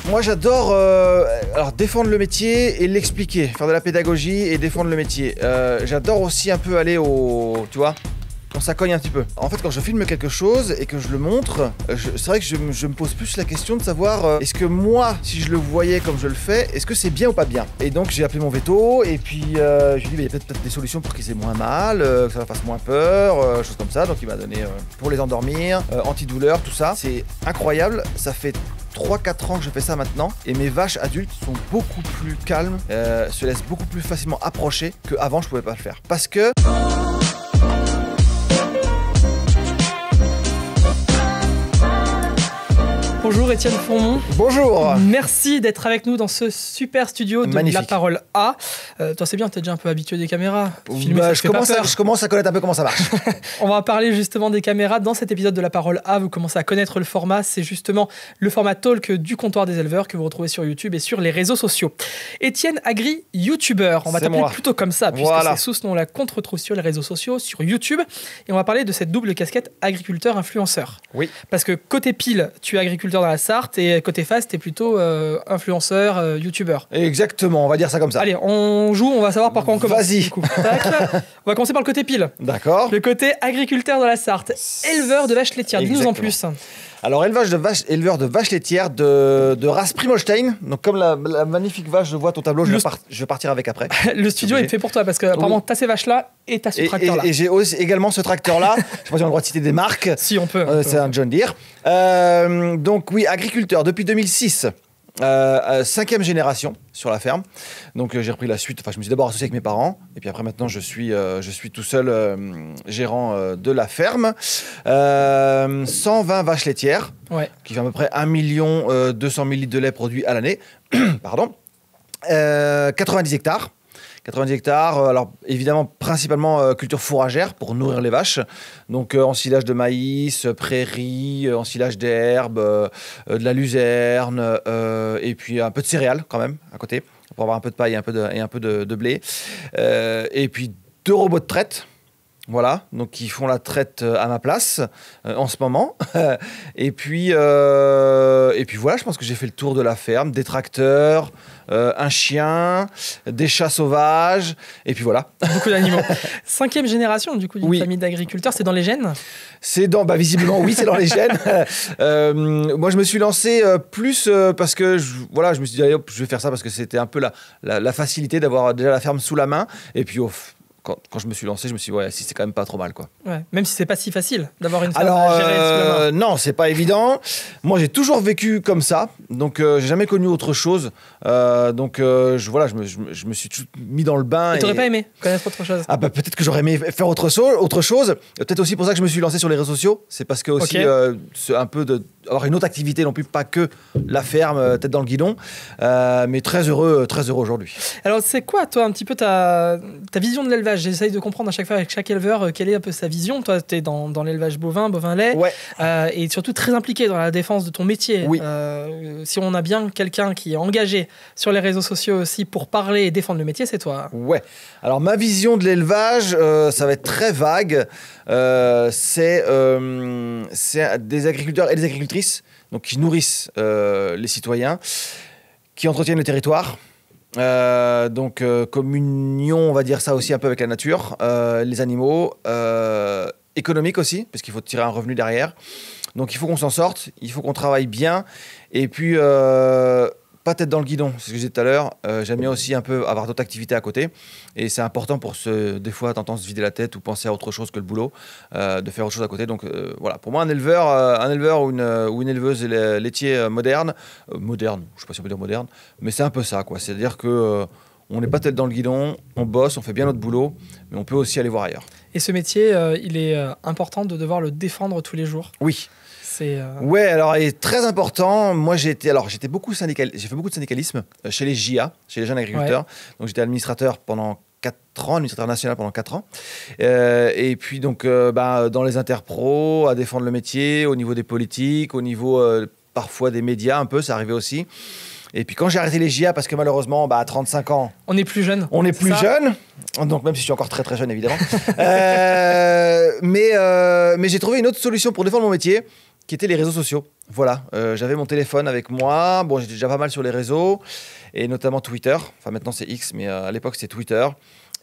Moi j'adore alors défendre le métier et l'expliquer, faire de la pédagogie et défendre le métier. J'adore aussi un peu aller au... tu vois, quand ça cogne un petit peu. En fait quand je filme quelque chose et que je le montre, c'est vrai que je me pose plus la question de savoir est-ce que moi, si je le voyais comme je le fais, est-ce que c'est bien ou pas bien? Et donc j'ai appelé mon veto et puis je lui ai dit il y a peut-être des solutions pour qu'ils aient moins mal, que ça leur fasse moins peur, choses comme ça. Donc il m'a donné pour les endormir, antidouleur, tout ça. C'est incroyable, ça fait 3-4 ans que je fais ça maintenant et mes vaches adultes sont beaucoup plus calmes, se laissent beaucoup plus facilement approcher qu'avant je pouvais pas le faire. Parce que... Bonjour Étienne Fourmont. Bonjour. Merci d'être avec nous dans ce super studio de Magnifique. La Parole A. Toi c'est bien, t'es déjà un peu habitué des caméras. Filmer, Bah, ça te fait pas peur. je commence à connaître un peu comment ça marche. On va parler justement des caméras. Dans cet épisode de La Parole A, vous commencez à connaître le format. C'est justement le format talk du comptoir des éleveurs que vous retrouvez sur YouTube et sur les réseaux sociaux. Étienne Agri, YouTuber. On va t'appeler plutôt comme ça, puisque voilà. c'est sous ce nom-là qu'on te retrouve sur les réseaux sociaux, sur YouTube. Et on va parler de cette double casquette agriculteur-influenceur. Oui. Parce que côté pile, tu es agriculteur dans la Sarthe et côté face, tu es plutôt influenceur, youtubeur. Exactement, on va dire ça comme ça. Allez, on joue, on va savoir par quoi on commence. Vas-y. On va commencer par le côté pile. D'accord. Le côté agriculteur dans la Sarthe, éleveur de vaches laitières. Dis-nous en plus. Alors, éleveur de vaches laitières de race Primolstein. Donc, comme la magnifique vache, je vois ton tableau, je vais partir avec après. Le studio est fait pour toi parce que apparemment, tu as ces vaches-là et tu as ce tracteur-là. Et j'ai aussi également ce tracteur-là. Je ne sais pas si on a le droit de citer des marques. Si, on peut. C'est un John Deere. Donc, oui, agriculteur depuis 2006. 5e génération sur la ferme. Donc j'ai repris la suite. Enfin, je me suis d'abord associé avec mes parents et puis après maintenant je suis tout seul gérant de la ferme. 120 vaches laitières, ouais, qui fait à peu près 1 200 000 litres de lait produit à l'année. Pardon. 90 hectares. 90 hectares, alors évidemment principalement culture fourragère pour nourrir les vaches, donc ensilage de maïs, prairies, ensilage d'herbes, de la luzerne, et puis un peu de céréales quand même à côté, pour avoir un peu de paille et un peu de blé, et puis 2 robots de traite. Voilà, donc qui font la traite à ma place en ce moment. Et puis voilà, je pense que j'ai fait le tour de la ferme, des tracteurs, un chien, des chats sauvages, et puis voilà. Beaucoup d'animaux. 5e génération du coup d'une famille d'agriculteurs, c'est dans les gènes? C'est dans, visiblement oui, c'est dans les gènes. Moi je me suis lancé plus parce que je me suis dit allez, hop, je vais faire ça parce que c'était un peu la facilité d'avoir déjà la ferme sous la main, et puis quand je me suis lancé, je me suis dit, ouais, si c'est quand même pas trop mal, quoi. Ouais, même si c'est pas si facile d'avoir une ferme à gérer sous la main. Non, c'est pas évident. Moi, j'ai toujours vécu comme ça, donc j'ai jamais connu autre chose. Je me suis tout mis dans le bain. Et t'aurais pas aimé connaître autre chose? Ah bah peut-être que j'aurais aimé faire autre chose. Peut-être aussi pour ça que je me suis lancé sur les réseaux sociaux. C'est parce que aussi c'est un peu avoir une autre activité, non plus pas que la ferme, tête dans le guidon. Mais très heureux aujourd'hui. Alors c'est quoi, toi, un petit peu ta vision de l'élevage? J'essaye de comprendre à chaque fois avec chaque éleveur quelle est un peu sa vision. Toi, tu es dans l'élevage bovin-lait, ouais. Et surtout très impliqué dans la défense de ton métier. Oui. Si on a bien quelqu'un qui est engagé sur les réseaux sociaux aussi pour parler et défendre le métier, c'est toi. Ouais. Alors ma vision de l'élevage, ça va être très vague. C'est des agriculteurs et des agricultrices donc, qui nourrissent les citoyens, qui entretiennent le territoire. Communion, on va dire ça aussi un peu avec la nature, les animaux, économique aussi, parce qu'il faut tirer un revenu derrière. Donc il faut qu'on s'en sorte, il faut qu'on travaille bien, et puis pas tête dans le guidon, c'est ce que je disais tout à l'heure. J'aime bien aussi un peu avoir d'autres activités à côté, et c'est important pour des fois tenter de se vider la tête ou penser à autre chose que le boulot, de faire autre chose à côté. Donc voilà, pour moi un éleveur ou une éleveuse laitier moderne, je sais pas si on peut dire moderne, mais c'est un peu ça, quoi. C'est-à-dire que on n'est pas tête dans le guidon, on bosse, on fait bien notre boulot, mais on peut aussi aller voir ailleurs. Et ce métier, il est important de devoir le défendre tous les jours. Oui. Ouais, alors il est très important. Moi, j'ai fait beaucoup de syndicalisme chez les JA, chez les jeunes agriculteurs. Ouais. Donc j'étais administrateur pendant 4 ans, administrateur national pendant 4 ans. Et puis donc dans les interpros, à défendre le métier, au niveau des politiques, au niveau parfois des médias un peu, ça arrivait aussi. Et puis quand j'ai arrêté les JA, parce que malheureusement, à 35 ans... On est plus jeune. On est plus jeune, donc même si je suis encore très très jeune évidemment. Mais j'ai trouvé une autre solution pour défendre mon métier. qui étaient les réseaux sociaux. Voilà, j'avais mon téléphone avec moi. Bon, j'étais déjà pas mal sur les réseaux, et notamment Twitter. Enfin, maintenant c'est X, mais à l'époque c'était Twitter.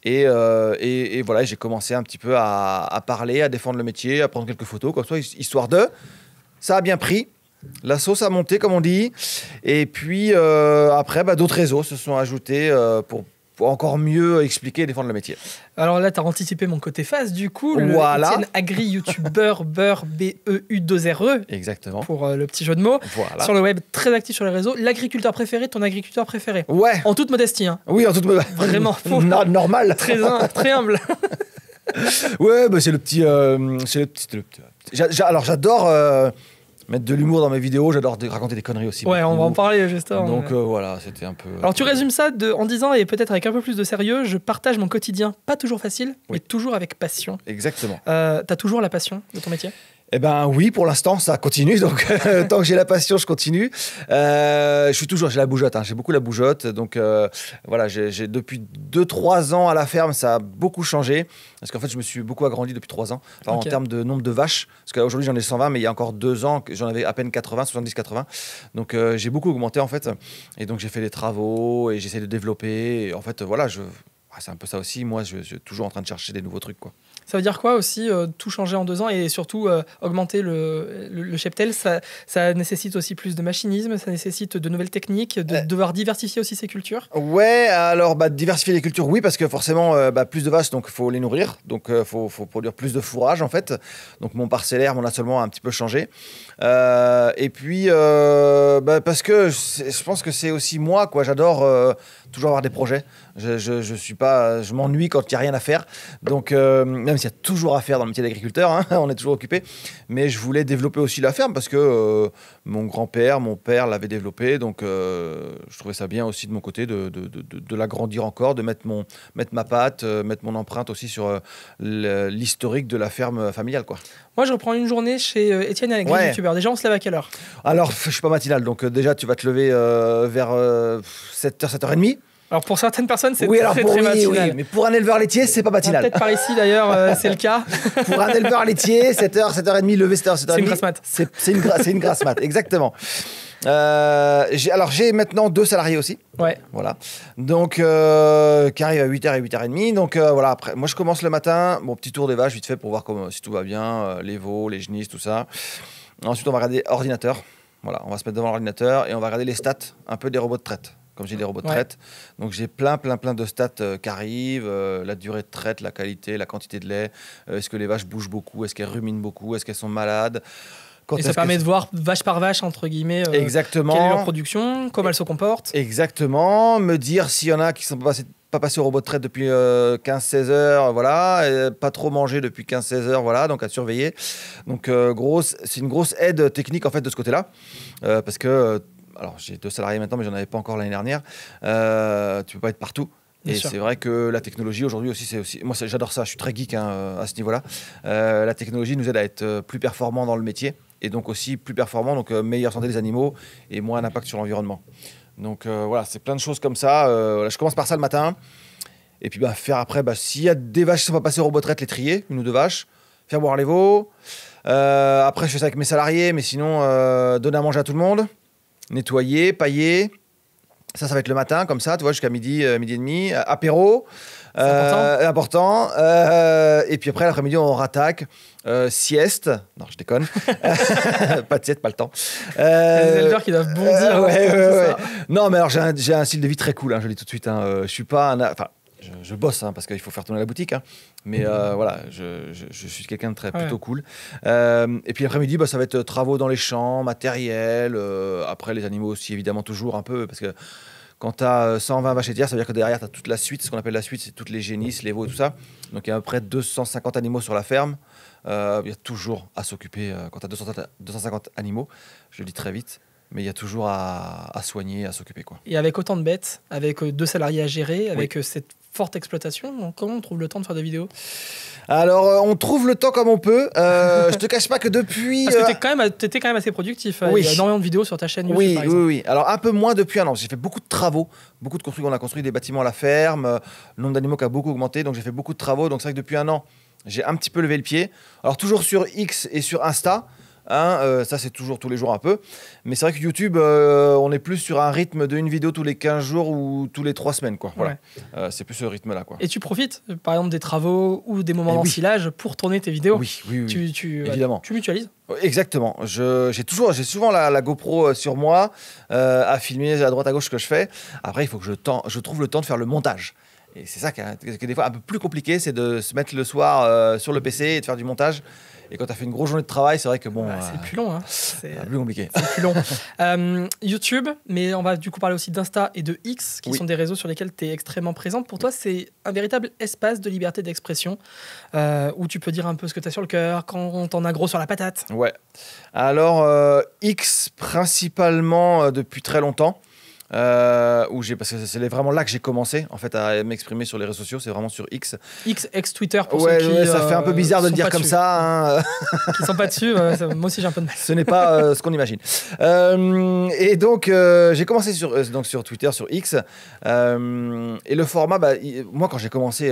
Et voilà, j'ai commencé un petit peu à parler, à défendre le métier, à prendre quelques photos, comme ça, histoire de. Ça a bien pris. La sauce a monté, comme on dit. Et puis après, d'autres réseaux se sont ajoutés pour encore mieux expliquer et défendre le métier. Alors là, tu as anticipé mon côté face, du coup. Voilà. Étienne Agri, youtubeur, beurre, B-E-U-2-R-E. Exactement. Pour le petit jeu de mots. Voilà. Sur le web, très actif sur les réseaux. L'agriculteur préféré, ton agriculteur préféré. Ouais. En toute modestie. Hein. Oui, en toute modestie. Vraiment. Normal. Très humble. Ouais, c'est le petit. Alors, j'adore mettre de l'humour dans mes vidéos. J'adore raconter des conneries aussi. Ouais, on va en parler justement. Donc voilà, c'était un peu. Alors, tu résumes ça en disant, et peut-être avec un peu plus de sérieux, je partage mon quotidien, pas toujours facile, mais toujours avec passion. Exactement. T'as toujours la passion de ton métier ? Eh ben oui, pour l'instant, ça continue. Donc, tant que j'ai la passion, je continue. J'ai la bougeotte. J'ai beaucoup la bougeotte. Donc, voilà, j'ai depuis 2-3 ans à la ferme, ça a beaucoup changé. Parce qu'en fait, je me suis beaucoup agrandi depuis 3 ans. En termes de nombre de vaches. Parce qu'aujourd'hui, j'en ai 120, mais il y a encore 2 ans, j'en avais à peine 70-80. Donc, j'ai beaucoup augmenté, en fait. Et donc, j'ai fait des travaux et j'essaie de développer. Et en fait, voilà, c'est un peu ça aussi. Moi, je suis toujours en train de chercher des nouveaux trucs, quoi. Ça veut dire quoi aussi, tout changer en 2 ans et surtout augmenter le cheptel, ça nécessite aussi plus de machinisme, ça nécessite de nouvelles techniques, de devoir diversifier aussi ses cultures. Ouais, alors diversifier les cultures, oui, parce que forcément, plus de vaches, donc il faut les nourrir, donc il faut produire plus de fourrage en fait. Donc mon parcellaire, mon assolement a un petit peu changé. Et puis, parce que je pense que c'est aussi moi, quoi. J'adore toujours avoir des projets. Je m'ennuie quand il n'y a rien à faire. Donc, même s'il y a toujours à faire dans le métier d'agriculteur, hein, on est toujours occupé. Mais je voulais développer aussi la ferme parce que mon grand-père, mon père l'avaient développé. Donc, je trouvais ça bien aussi de mon côté de l'agrandir encore, de mettre ma patte, mettre mon empreinte aussi sur l'historique de la ferme familiale, quoi. Moi, je reprends une journée chez Étienne Agri, youtubeur. Déjà, on se lève à quelle heure ? Alors, je suis pas matinal. Donc, déjà, tu vas te lever vers 7h, 7h30. Alors pour certaines personnes, c'est très matinal. Oui, mais pour un éleveur laitier, c'est pas matinal. Peut-être par ici d'ailleurs, c'est le cas. Pour un éleveur laitier, 7h, 7h30, lever 7h, 7h30. C'est une grasse mat. C'est une grasse mat, exactement. J'ai maintenant 2 salariés aussi. Ouais. Voilà. Donc, qui arrivent à 8h et 8h30. Donc, voilà, après, moi je commence le matin, mon petit tour des vaches vite fait pour voir si tout va bien, les veaux, les genisses, tout ça. Ensuite, on va regarder ordinateur. Voilà, on va se mettre devant l'ordinateur et on va regarder les stats un peu des robots de traite. Comme j'ai des robots de traite. Donc j'ai plein de stats qui arrivent, la durée de traite, la qualité, la quantité de lait, est-ce que les vaches bougent beaucoup, est-ce qu'elles ruminent beaucoup, est-ce qu'elles sont malades. Et ça permet de voir vache par vache, entre guillemets, exactement. Quelle est leur production, comment elles se comportent. Exactement, me dire s'il y en a qui ne sont pas passés au robot de traite depuis 15-16 heures, voilà, pas trop mangé depuis 15-16 heures, voilà, donc à surveiller. Donc c'est une grosse aide technique en fait de ce côté-là, parce que alors j'ai 2 salariés maintenant, mais j'en avais pas encore l'année dernière. Tu peux pas être partout. Et c'est vrai que la technologie aujourd'hui aussi, moi j'adore ça. Je suis très geek à ce niveau-là. La technologie nous aide à être plus performants dans le métier et donc aussi plus performants, donc meilleure santé des animaux et moins d'impact sur l'environnement. Donc voilà, c'est plein de choses comme ça. Je commence par ça le matin. Et puis faire après, s'il y a des vaches qui ne sont pas passées au robot de traite, les trier, 1 ou 2 vaches, faire boire les veaux. Après, je fais ça avec mes salariés, mais sinon, donner à manger à tout le monde. Nettoyer, pailler, ça va être le matin comme ça, tu vois, jusqu'à midi et demi, apéro, c'est important. Et puis après l'après-midi on rattaque, sieste, non je déconne, pas de sieste, pas le temps. Les éleveurs qui doivent bondir. Ouais. Non mais alors j'ai un style de vie très cool, je le dis tout de suite, je suis pas je bosse parce qu'il faut faire tourner la boutique, mais voilà, je suis quelqu'un de plutôt cool. Et puis l'après-midi, ça va être travaux dans les champs, matériel, après les animaux aussi évidemment toujours un peu, parce que quand tu as 120 vaches laitières, ça veut dire que derrière tu as toute la suite, ce qu'on appelle la suite, c'est toutes les génisses, les veaux et tout ça. Donc il y a à peu près 250 animaux sur la ferme. Il y a toujours à s'occuper, quand tu as 250 animaux, je le dis très vite. Mais il y a toujours à soigner, à s'occuper, quoi. Et avec autant de bêtes, avec 2 salariés à gérer, avec cette forte exploitation, comment on trouve le temps de faire des vidéos ? Alors, on trouve le temps comme on peut. Je te cache pas que depuis... Parce que t'étais quand même assez productif. Oui. Il y a énormément de vidéos sur ta chaîne YouTube, par exemple. Oui. Alors, un peu moins depuis 1 an. J'ai fait beaucoup de travaux, beaucoup de constructions. On a construit des bâtiments à la ferme. Le nombre d'animaux qui a beaucoup augmenté. Donc, j'ai fait beaucoup de travaux. Donc, c'est vrai que depuis 1 an, j'ai un petit peu levé le pied. Alors, toujours sur X et sur Insta. hein, ça c'est toujours tous les jours un peu. Mais c'est vrai que YouTube, on est plus sur un rythme d'une vidéo tous les 15 jours ou tous les 3 semaines, quoi. Voilà. C'est plus ce rythme-là, quoi. Et tu profites, par exemple, des travaux ou des moments d'ensilage pour tourner tes vidéos. Oui. Évidemment. Tu mutualises. Exactement. J'ai souvent la GoPro sur moi à filmer à droite à gauche ce que je fais. Après, il faut que je trouve le temps de faire le montage. Et c'est ça qui est des fois un peu plus compliqué, c'est de se mettre le soir sur le PC et de faire du montage. Et quand tu as fait une grosse journée de travail, c'est vrai que bon... c'est plus long. Hein. C'est plus compliqué. C'est plus long. YouTube, mais on va du coup parler aussi d'Insta et de X, qui sont des réseaux sur lesquels tu es extrêmement présent. Pour toi, c'est un véritable espace de liberté d'expression, où tu peux dire un peu ce que tu as sur le cœur, quand t'en as gros sur la patate. Ouais. Alors, X, principalement depuis très longtemps. Parce que c'est vraiment là que j'ai commencé en fait à m'exprimer sur les réseaux sociaux, c'est vraiment sur X. Ex-Twitter pour ceux qui ça fait un peu bizarre de le dire comme dessus. Ça. Hein. Qui sont pas dessus, moi aussi j'ai un peu de mal. Ce n'est pas ce qu'on imagine. Et donc j'ai commencé sur Twitter, sur X. Et le format, moi quand j'ai commencé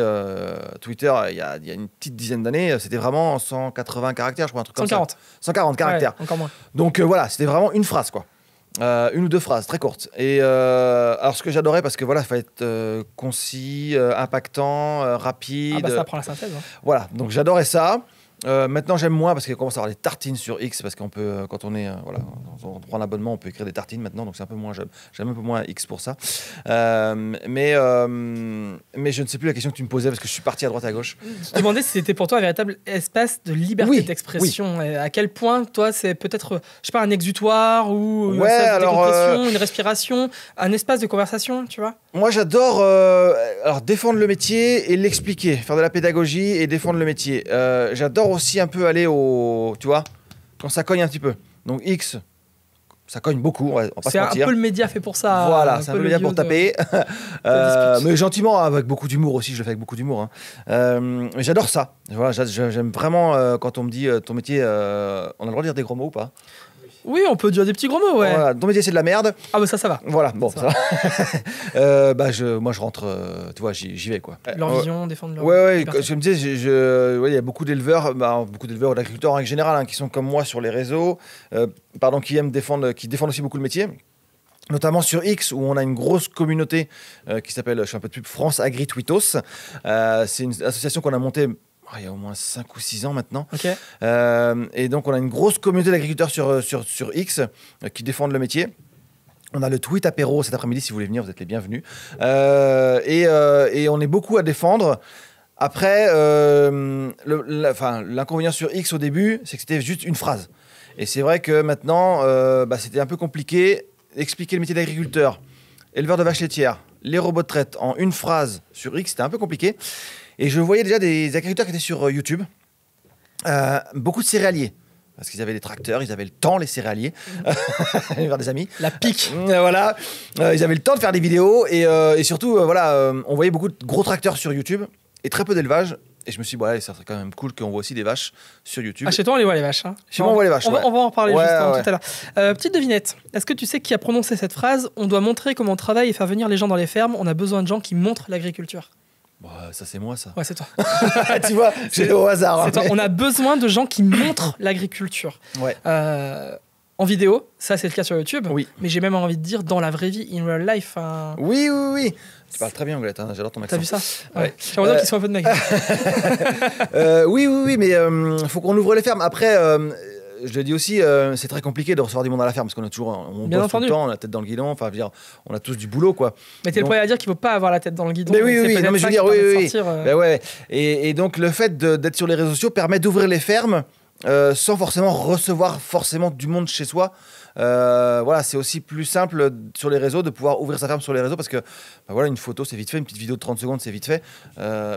Twitter il y a une petite dizaine d'années, c'était vraiment 180 caractères, je crois, un truc 140. comme ça. 140 caractères. Ouais, encore moins. Donc voilà, c'était vraiment une phrase, quoi. Une ou deux phrases très courtes. Et alors ce que j'adorais, parce que voilà, il fallait être concis, impactant, rapide. Ça prend la synthèse. Hein. Voilà, donc j'adorais ça. Maintenant j'aime moins parce qu'il commence à avoir des tartines sur X, parce qu'on peut, quand on est on prend l'abonnement, on peut écrire des tartines maintenant, donc c'est un peu moins, j'aime un peu moins X pour ça. Mais je ne sais plus la question que tu me posais parce que je suis parti à droite à gauche. Je te demandais si c'était pour toi un véritable espace de liberté d'expression. Et à quel point toi c'est peut-être, je sais pas, un exutoire ou un espace de décompression, une respiration, un espace de conversation, tu vois. Moi j'adore défendre le métier et l'expliquer, faire de la pédagogie et défendre le métier. J'adore aussi un peu aller tu vois, quand ça cogne un petit peu. Donc X, ça cogne beaucoup, on va pas se mentir. C'est un peu le média fait pour ça. Voilà, c'est un peu le média pour taper. Mais gentiment, avec beaucoup d'humour aussi, je le fais avec beaucoup d'humour. Hein. Mais j'adore ça. Voilà, j'aime vraiment quand on me dit ton métier, on a le droit de dire des gros mots ou pas? Oui, on peut dire des petits gros mots, ouais. Voilà, ton métier c'est de la merde. Ah bah ça va. Voilà, bon, ça va. Moi je rentre, tu vois, j'y vais, quoi. Leur vision, défendre leur... Ouais, je me disais, il y a beaucoup d'éleveurs, ou d'agriculteurs en général, hein, qui sont comme moi sur les réseaux, qui défendent aussi beaucoup le métier. Notamment sur X, où on a une grosse communauté qui s'appelle, je fais un peu de pub, France Agri Tweetos. C'est une association qu'on a montée il y a au moins 5 ou 6 ans maintenant. Okay. Et donc, on a une grosse communauté d'agriculteurs sur X qui défendent le métier. On a le tweet apéro cet après-midi, si vous voulez venir, vous êtes les bienvenus. Et on est beaucoup à défendre. Après, l'inconvénient sur X au début, c'est que c'était juste une phrase. Et c'est vrai que maintenant, c'était un peu compliqué d'expliquer le métier d'agriculteur, éleveur de vaches laitières, les robots de traite en une phrase sur X, c'était un peu compliqué. Et je voyais déjà des agriculteurs qui étaient sur YouTube, beaucoup de céréaliers, parce qu'ils avaient des tracteurs, ils avaient le temps, les céréaliers, vers des amis. La pique. Voilà, ils avaient le temps de faire des vidéos, et surtout, on voyait beaucoup de gros tracteurs sur YouTube, et très peu d'élevage. Et je me suis dit, ça serait quand même cool qu'on voit aussi des vaches sur YouTube. Ah, chez toi, on les voit, les vaches. Hein. Chez moi, on voit les vaches. On va en reparler justement tout à l'heure. Petite devinette. Est-ce que tu sais qui a prononcé cette phrase? On doit montrer comment on travaille et faire venir les gens dans les fermes. On a besoin de gens qui montrent l'agriculture. Ça, c'est moi, ça. Ouais, c'est toi. Tu vois, c'est au hasard. Toi. On a besoin de gens qui montrent l'agriculture. Ouais. En vidéo, ça, c'est le cas sur YouTube. Oui. Mais j'ai même envie de dire dans la vraie vie, in real life. Oui. Tu parles très bien anglais, j'adore ton accent. T'as vu ça? Ouais. J'ai l'impression qu'ils sont un peu de mec. Oui, mais faut qu'on ouvre les fermes. Après, je le dis aussi, c'est très compliqué de recevoir du monde à la ferme parce qu'on a toujours, on bosse tout le temps, on a la tête dans le guidon. Enfin, je veux dire, on a tous du boulot, quoi. Mais t'es le premier à dire qu'il faut pas avoir la tête dans le guidon. Mais oui, non, mais je veux dire, oui. Ben ouais. Et donc le fait d'être sur les réseaux sociaux permet d'ouvrir les fermes sans forcément recevoir du monde chez soi. C'est aussi plus simple sur les réseaux de pouvoir ouvrir sa ferme sur les réseaux parce que une photo c'est vite fait, une petite vidéo de 30 secondes c'est vite fait,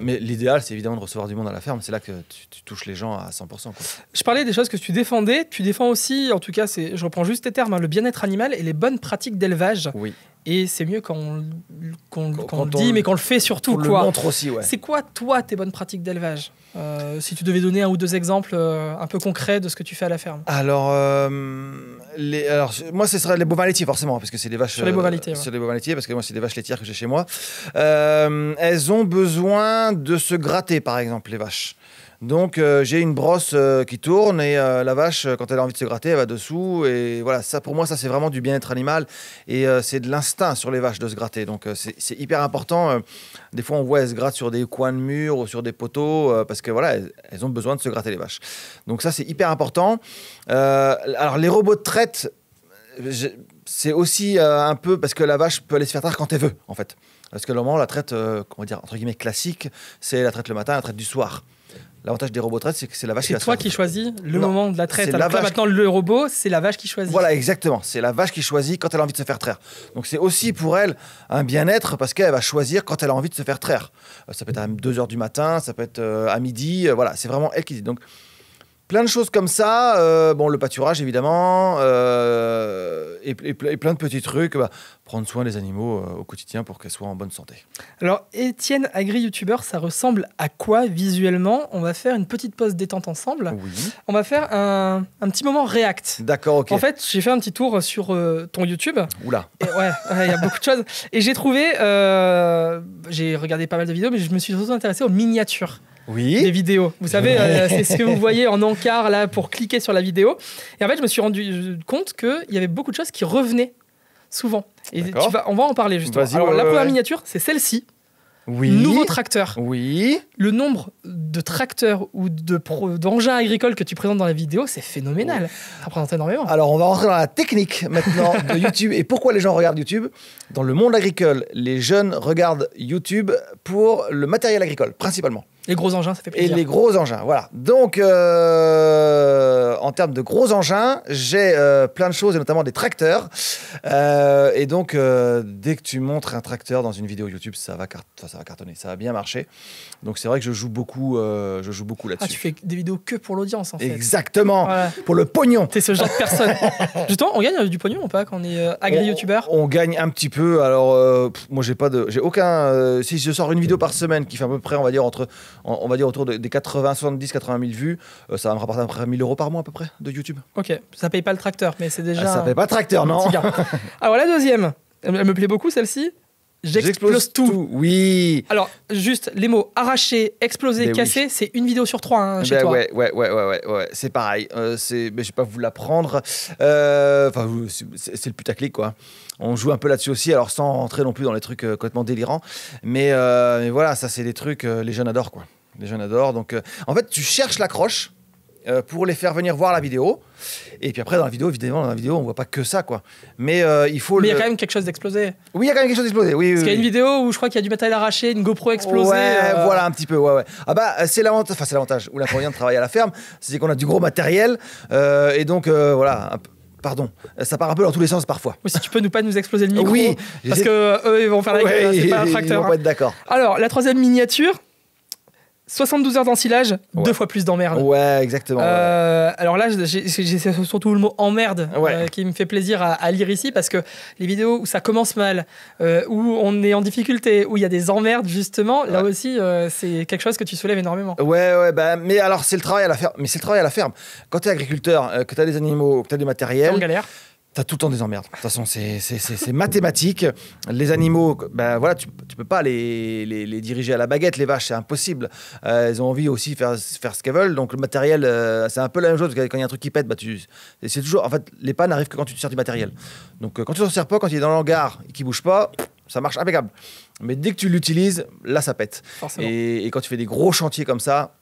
mais l'idéal c'est évidemment de recevoir du monde à la ferme, c'est là que tu touches les gens à 100%, quoi. Je parlais des choses que tu défendais, tu défends aussi, en tout cas je reprends juste tes termes, le bien-être animal et les bonnes pratiques d'élevage. Oui. Et c'est mieux quand on le dit, mais qu'on le fait surtout. On le montre aussi, ouais. C'est quoi, toi, tes bonnes pratiques d'élevage? Si tu devais donner 1 ou 2 exemples un peu concrets de ce que tu fais à la ferme. Alors, moi, ce serait les bovins laitiers, forcément, parce que c'est des vaches... Sur les bovins laitiers, Sur les bovins laitiers, parce que moi, c'est des vaches laitières que j'ai chez moi. Elles ont besoin de se gratter, par exemple, les vaches. Donc j'ai une brosse qui tourne et la vache, quand elle a envie de se gratter, elle va dessous. Et voilà, ça pour moi, ça c'est vraiment du bien-être animal. Et c'est de l'instinct sur les vaches de se gratter. Donc c'est hyper important. Des fois, on voit elles se grattent sur des coins de mur ou sur des poteaux parce que voilà, elles ont besoin de se gratter les vaches. Donc ça, c'est hyper important. Alors les robots de traite, c'est aussi un peu parce que la vache peut aller se faire traire quand elle veut, en fait. Parce que normalement, la traite, comment dire, entre guillemets, classique, c'est la traite le matin, la traite du soir. L'avantage des robots de traite, c'est que c'est la vache qui va se faire C'est toi qui choisis le moment de la traite. c'est Alors la que là, vache maintenant, le robot, c'est la vache qui choisit. Voilà, exactement. C'est la vache qui choisit quand elle a envie de se faire traire. Donc c'est aussi pour elle un bien-être parce qu'elle va choisir quand elle a envie de se faire traire. Ça peut être à 2h du matin, ça peut être à midi. Voilà, c'est vraiment elle qui dit. Donc plein de choses comme ça. Bon, le pâturage, évidemment. Et plein de petits trucs. Prendre soin des animaux au quotidien pour qu'elles soient en bonne santé. Alors, Étienne, agri-youtubeur, ça ressemble à quoi visuellement? On va faire une petite pause détente ensemble. Oui. On va faire un petit moment React. D'accord, ok. En fait, j'ai fait un petit tour sur ton YouTube. Oula. Et ouais, il y a beaucoup de choses. Et j'ai trouvé... j'ai regardé pas mal de vidéos, mais je me suis surtout intéressé aux miniatures. Oui. Des vidéos. Vous savez, c'est ce que vous voyez en encart là pour cliquer sur la vidéo. Et en fait, je me suis rendu compte qu'il y avait beaucoup de choses qui revenaient souvent. Et on va en parler justement. Alors, la première miniature, c'est celle-ci. Oui. Nouveau tracteur. Oui. Le nombre de tracteurs ou d'engins agricoles que tu présentes dans la vidéo, c'est phénoménal. Oui. Ça représente énormément. Alors, on va rentrer dans la technique maintenant de YouTube. Et pourquoi les gens regardent YouTube? Dans le monde agricole, les jeunes regardent YouTube pour le matériel agricole, principalement. Les gros engins, ça fait plaisir. Et les gros engins, voilà. Donc, en termes de gros engins, j'ai plein de choses, et notamment des tracteurs. Et donc, dès que tu montres un tracteur dans une vidéo YouTube, ça va cartonner, ça va bien marcher. Donc, c'est vrai que je joue beaucoup là-dessus. Ah, tu fais des vidéos que pour l'audience, en fait. Exactement, voilà. Pour le pognon. T'es ce genre de personne. Justement, on gagne du pognon ou pas quand on est agri-youtubeur? On gagne un petit peu. Alors, moi, j'ai aucun... si je sors une vidéo par semaine qui fait à peu près, on va dire, autour des 70, 80 000 vues, ça va me rapporter à peu près 1 000 € par mois à peu près de YouTube. Ok, ça paye pas le tracteur, mais c'est déjà... ça paye pas le tracteur, non. Alors la deuxième, elle me plaît beaucoup celle-ci. J'explose tout. Oui. Alors, juste les mots arraché, explosé, cassé, oui. C'est une vidéo sur 3 chez toi. Ouais. C'est pareil. Mais je vais pas vous l'apprendre. C'est le putaclic, quoi. On joue un peu là-dessus aussi, alors sans rentrer non plus dans les trucs complètement délirants. Mais voilà, ça, c'est des trucs, les jeunes adorent, quoi. Les jeunes adorent. Donc, en fait, tu cherches l'accroche pour les faire venir voir la vidéo. Et puis après, dans la vidéo, on voit pas que ça, quoi. Mais il faut... Mais il y a quand même quelque chose d'explosé. Oui, il y a quand même quelque chose d'explosé. Oui, parce qu'il y a une vidéo où je crois qu'il y a du matériel arraché, une GoPro explosée. Ouais, voilà, un petit peu, ouais. Ah bah, c'est l'avantage ou l'inconvénient de travailler à la ferme, c'est qu'on a du gros matériel. Et donc, voilà... Pardon, ça part un peu dans tous les sens parfois. Oui, si tu peux pas nous exploser le micro. Oui. Parce que eux, ils vont faire c'est pas un tracteur. Ils vont pas être d'accord. Alors, la troisième miniature... 72 heures d'ensilage, 2 fois plus d'emmerde. Ouais, exactement. Alors là, j'ai surtout le mot emmerde qui me fait plaisir à lire ici parce que les vidéos où ça commence mal, où on est en difficulté, où il y a des emmerdes justement, là aussi, c'est quelque chose que tu soulèves énormément. Mais alors c'est le travail à la ferme. Mais c'est le travail à la ferme. Quand tu es agriculteur, que tu as des animaux, que tu as du matériel. En galère. T'as tout le temps des emmerdes. De toute façon, c'est mathématique. Les animaux, ben voilà, tu peux pas les diriger à la baguette. Les vaches, c'est impossible. Elles ont envie aussi de faire ce qu'elles veulent. Donc le matériel, c'est un peu la même chose. Quand il y a un truc qui pète, c'est toujours. En fait, les pannes n'arrivent que quand tu te sers du matériel. Donc quand tu t'en sers pas, quand il est dans le hangar et qu'il bouge pas, ça marche impeccable. Mais dès que tu l'utilises, là, ça pète. Et quand tu fais des gros chantiers comme ça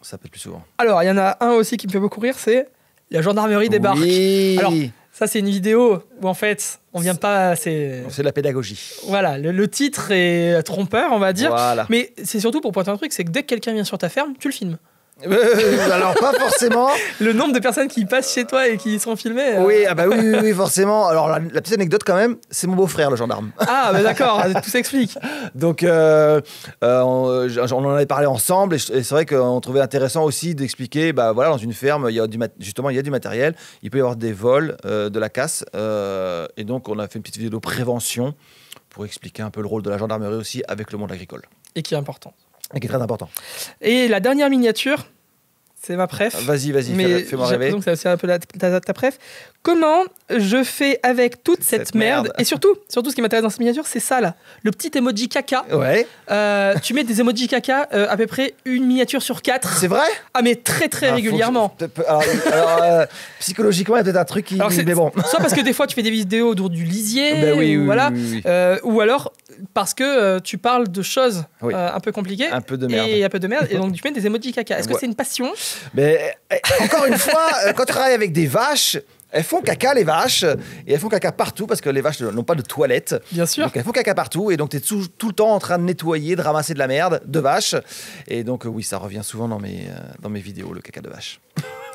pète plus souvent. Alors, il y en a un aussi qui me fait beaucoup rire, c'est la gendarmerie débarque. Oui. Alors, ça, c'est une vidéo où, en fait, on vient pas... C'est de la pédagogie. Voilà, le titre est trompeur, on va dire. Voilà. Mais c'est surtout pour pointer un truc, c'est que dès que quelqu'un vient sur ta ferme, tu le filmes. Alors, pas forcément. Le nombre de personnes qui passent chez toi et qui sont filmées. Oui, forcément. Alors, la petite anecdote, quand même, c'est mon beau-frère, le gendarme. Ah, bah d'accord, tout s'explique. Donc, on en avait parlé ensemble et c'est vrai qu'on trouvait intéressant aussi d'expliquer, dans une ferme, il y a du matériel, il peut y avoir des vols, de la casse. Et donc, on a fait une petite vidéo de prévention pour expliquer un peu le rôle de la gendarmerie aussi avec le monde agricole. Et qui est important. Et qui est très important. Et la dernière miniature, C'est ma préf. Vas-y, Mais fais-moi j'ai rêver. l'impression que c'est aussi un peu ta préf. Comment je fais avec toute cette merde. Et surtout, ce qui m'intéresse dans cette miniature, c'est ça là. Le petit emoji caca. Ouais. Tu mets des emojis caca à peu près une miniature sur 4. C'est vrai? Ah, mais très régulièrement. Alors, psychologiquement, il y a peut-être un truc qui. Mais bon. Soit parce que des fois, tu fais des vidéos autour du lisier. Ben oui, voilà. oui. Ou alors parce que tu parles de choses Oui. un peu compliquées. Un peu de merde. Et un peu de merde. Et donc, tu mets des emojis caca. Est-ce que c'est une passion? Mais encore une fois, quand tu travailles avec des vaches, elles font caca, les vaches, et elles font caca partout parce que les vaches n'ont pas de toilette. Bien sûr. Donc elles font caca partout, et donc tu es tout le temps en train de nettoyer, de ramasser de la merde de vache. Et donc, oui, ça revient souvent dans mes vidéos, le caca de vache.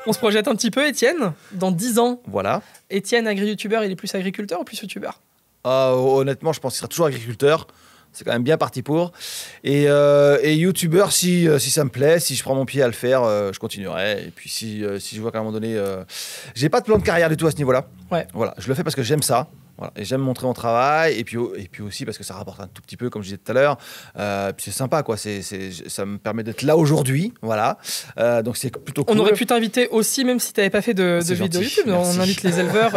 On se projette un petit peu, Étienne. Dans 10 ans, Voilà. Étienne, agri-youtubeur, il est plus agriculteur ou plus youtubeur? Honnêtement, je pense qu'il sera toujours agriculteur. C'est quand même bien parti pour. Et youtubeur, si ça me plaît, si je prends mon pied à le faire, je continuerai. Et puis si je vois qu'à un moment donné, j'ai pas de plan de carrière du tout à ce niveau-là. Ouais. Voilà, je le fais parce que j'aime ça. Voilà. Et j'aime montrer mon travail. Et puis aussi parce que ça rapporte un tout petit peu, comme je disais tout à l'heure. Puis c'est sympa, quoi. Ça me permet d'être là aujourd'hui. Voilà. Donc c'est plutôt cool. On aurait pu t'inviter aussi, même si tu n'avais pas fait de vidéo YouTube. Merci. On invite les éleveurs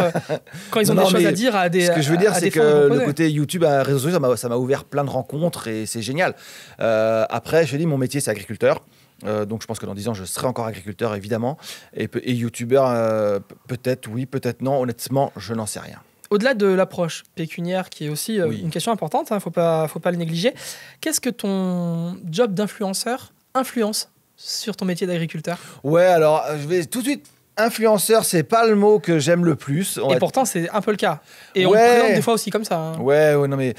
quand ils ont des choses à dire à des. Ce que je veux dire, à c'est des que fonds le proposés. côté YouTube, réseaux sociaux, ça m'a ouvert plein de rencontres et c'est génial. Après, je te dis, mon métier, c'est agriculteur. Donc je pense que dans 10 ans, je serai encore agriculteur, évidemment. Et youtubeur, peut-être oui, peut-être non. Honnêtement, je n'en sais rien. Au-delà de l'approche pécuniaire, qui est aussi Oui. une question importante, faut pas le négliger, qu'est-ce que ton job d'influenceur influence sur ton métier d'agriculteur? Ouais, alors, je vais tout de suite... Influenceur, c'est pas le mot que j'aime le plus. Et pourtant, c'est un peu le cas. Et on Ouais. le présente des fois aussi comme ça. Hein. Ouais, non mais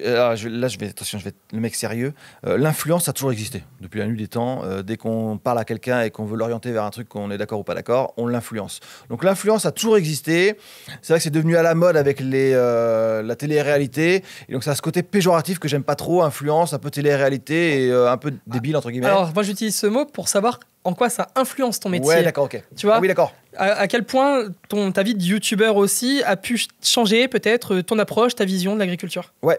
alors, je vais être le mec sérieux. L'influence a toujours existé depuis la nuit des temps. Dès qu'on parle à quelqu'un et qu'on veut l'orienter vers un truc qu'on est d'accord ou pas d'accord, on l'influence. Donc l'influence a toujours existé. C'est vrai que c'est devenu à la mode avec la télé-réalité. Et donc ça a ce côté péjoratif que j'aime pas trop, influence, un peu télé-réalité et un peu débile entre guillemets. Alors moi j'utilise ce mot pour savoir en quoi ça influence ton métier. Ouais, d'accord, ok. Tu vois, oui, d'accord. À quel point ta vie de youtubeur aussi a pu changer peut-être ton approche, ta vision de l'agriculture. Ouais.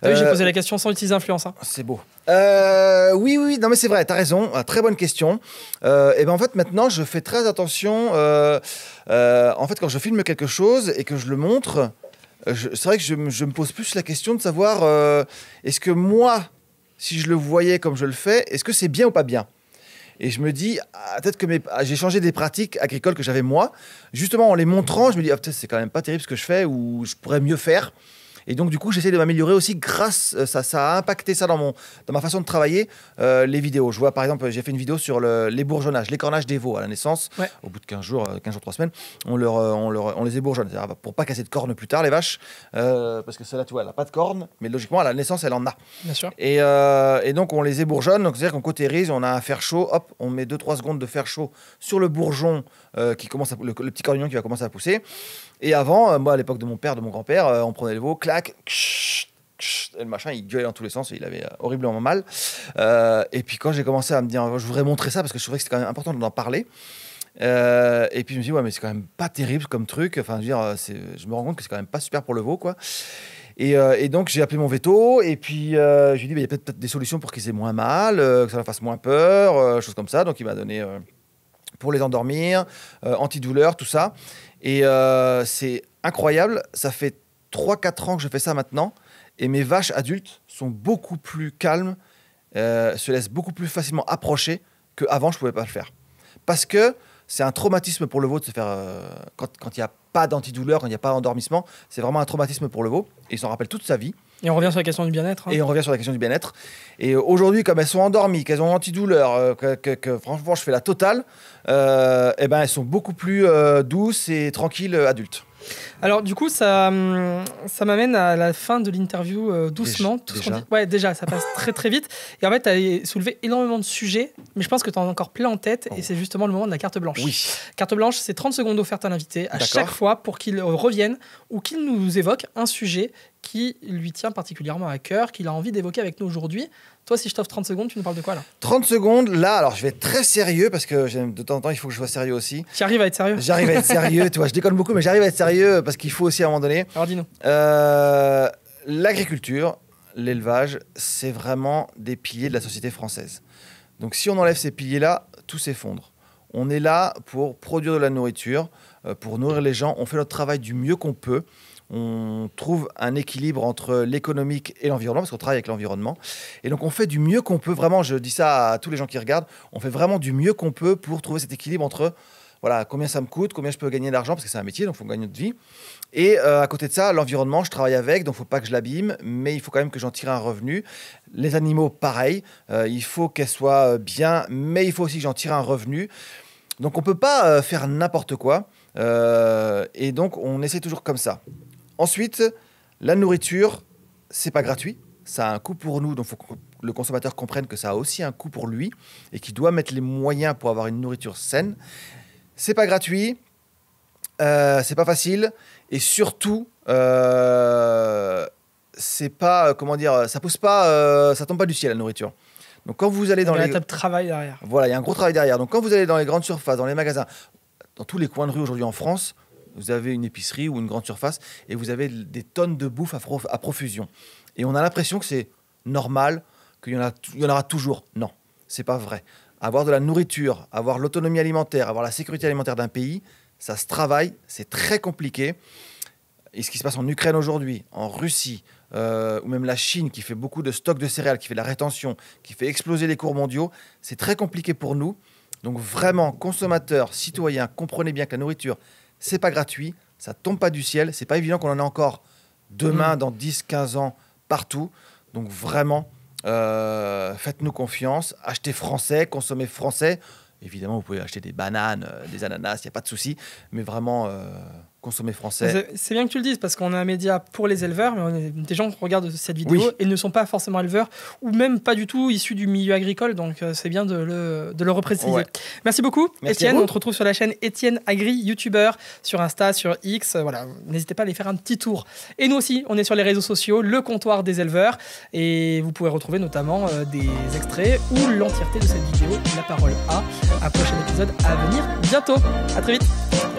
Oui, j'ai posé la question sans utiliser influence. Hein. C'est beau. Oui, non mais c'est vrai, t'as raison, très bonne question. Et ben en fait maintenant je fais très attention. En fait quand je filme quelque chose et que je le montre, c'est vrai que je me pose plus la question de savoir est-ce que moi, si je le voyais comme je le fais, est-ce que c'est bien ou pas bien? Et je me dis, peut-être que j'ai changé des pratiques agricoles que j'avais moi. Justement, en les montrant, je me dis, peut-être c'est quand même pas terrible ce que je fais ou je pourrais mieux faire. Et donc, du coup, j'essaie de m'améliorer aussi grâce... Ça a impacté ça dans ma façon de travailler, les vidéos. Je vois, par exemple, j'ai fait une vidéo sur l'ébourgeonnage, l'écornage des veaux à la naissance. Ouais. Au bout de 15 jours, 3 semaines, on les ébourgeonne. C'est-à-dire pour pas casser de cornes plus tard, les vaches. Parce que celle-là, tu vois, elle n'a pas de cornes. Mais logiquement, à la naissance, elle en a. Bien sûr. Et donc, on les ébourgeonne. Donc, c'est-à-dire qu'on cautérise, on a un fer chaud. Hop, on met 2-3 secondes de fer chaud sur le bourgeon, le petit cornillon qui va commencer à pousser. Et avant, moi, à l'époque de mon père, de mon grand-père, on prenait le veau, clac, et le machin, il gueulait dans tous les sens, et il avait horriblement mal. Et puis quand j'ai commencé à me dire, je voudrais montrer ça, parce que je trouvais que c'était quand même important d'en parler. Et puis je me dis, ouais, mais c'est quand même pas terrible comme truc. Enfin, je veux dire, je me rends compte que c'est quand même pas super pour le veau, quoi. Et donc j'ai appelé mon veto, et puis je lui ai dit, il y a peut-être des solutions pour qu'ils aient moins mal, que ça leur fasse moins peur, choses comme ça. Donc il m'a donné pour les endormir, antidouleur, tout ça. Et c'est incroyable, ça fait 3-4 ans que je fais ça maintenant, et mes vaches adultes sont beaucoup plus calmes, se laissent beaucoup plus facilement approcher qu'avant je ne pouvais pas le faire. Parce que c'est un traumatisme pour le veau de se faire... quand il n'y a pas d'antidouleur, quand il n'y a pas d'endormissement, c'est vraiment un traumatisme pour le veau, et il s'en rappelle toute sa vie. Et on revient sur la question du bien-être. Hein. Et on revient sur la question du bien-être. Et aujourd'hui, comme elles sont endormies, qu'elles ont antidouleur, que franchement, je fais la totale, et ben, elles sont beaucoup plus douces et tranquilles adultes. Alors du coup, ça m'amène à la fin de l'interview doucement. Tout ce qu'on dit. Ouais, déjà, ça passe très très vite. Et en fait, tu as soulevé énormément de sujets, mais je pense que tu en as encore plein en tête, et c'est justement le moment de la carte blanche. Oui. Carte blanche, c'est 30 secondes offertes à l'invité à chaque fois pour qu'il revienne ou qu'il nous évoque un sujet qui lui tient particulièrement à cœur, qu'il a envie d'évoquer avec nous aujourd'hui. Toi, si je t'offre 30 secondes, tu nous parles de quoi là? 30 secondes, là, alors je vais être très sérieux parce que de temps en temps, il faut que je sois sérieux aussi. Tu arrives à être sérieux? J'arrive à être sérieux, tu vois, je déconne beaucoup, mais j'arrive à être sérieux parce qu'il faut aussi à un moment donné. Alors dis-nous. L'agriculture, l'élevage, c'est vraiment des piliers de la société française. Donc si on enlève ces piliers-là, tout s'effondre. On est là pour produire de la nourriture, pour nourrir les gens. On fait notre travail du mieux qu'on peut. On trouve un équilibre entre l'économique et l'environnement, parce qu'on travaille avec l'environnement. Et donc, on fait du mieux qu'on peut. Vraiment, je dis ça à tous les gens qui regardent. On fait vraiment du mieux qu'on peut pour trouver cet équilibre entre voilà, combien ça me coûte, combien je peux gagner d'argent, parce que c'est un métier, donc il faut gagner notre vie. Et à côté de ça, l'environnement, je travaille avec, donc il ne faut pas que je l'abîme, mais il faut quand même que j'en tire un revenu. Les animaux, pareil. Il faut qu'elles soient bien, mais il faut aussi que j'en tire un revenu. Donc, on ne peut pas faire n'importe quoi. Et donc, on essaie toujours comme ça. Ensuite, la nourriture, c'est pas gratuit. Ça a un coût pour nous, donc il faut que le consommateur comprenne que ça a aussi un coût pour lui et qu'il doit mettre les moyens pour avoir une nourriture saine. C'est pas gratuit, c'est pas facile et surtout, c'est pas, comment dire, ça pousse pas, ça tombe pas du ciel la nourriture. Donc quand vous allez dans Il y a les... un tas de travail derrière. Voilà, il y a un gros travail derrière. Donc quand vous allez dans les grandes surfaces, dans les magasins, dans tous les coins de rue aujourd'hui en France, vous avez une épicerie ou une grande surface et vous avez des tonnes de bouffe à profusion. Et on a l'impression que c'est normal, qu'il y en aura toujours. Non, c'est pas vrai. Avoir de la nourriture, avoir l'autonomie alimentaire, avoir la sécurité alimentaire d'un pays, ça se travaille, c'est très compliqué. Et ce qui se passe en Ukraine aujourd'hui, en Russie, ou même la Chine qui fait beaucoup de stocks de céréales, qui fait de la rétention, qui fait exploser les cours mondiaux, c'est très compliqué pour nous. Donc vraiment, consommateurs, citoyens, comprenez bien que la nourriture, c'est pas gratuit, ça tombe pas du ciel, c'est pas évident qu'on en ait encore demain, dans 10, 15 ans, partout. Donc vraiment, faites-nous confiance, achetez français, consommez français. Évidemment, vous pouvez acheter des bananes, des ananas, il n'y a pas de souci, mais vraiment, consommez français. C'est bien que tu le dises, parce qu'on a un média pour les éleveurs, mais des gens regardent cette vidéo et ne sont pas forcément éleveurs, ou même pas du tout issus du milieu agricole, donc c'est bien de le repréciser. Ouais. Merci beaucoup, Étienne. On te retrouve sur la chaîne Étienne Agri, youtubeur, sur Insta, sur X. Voilà, n'hésitez pas à aller faire un petit tour. Et nous aussi, on est sur les réseaux sociaux, le comptoir des éleveurs, et vous pouvez retrouver notamment des extraits ou l'entièreté de cette vidéo, La Parole A. Un prochain épisode à venir bientôt. À très vite.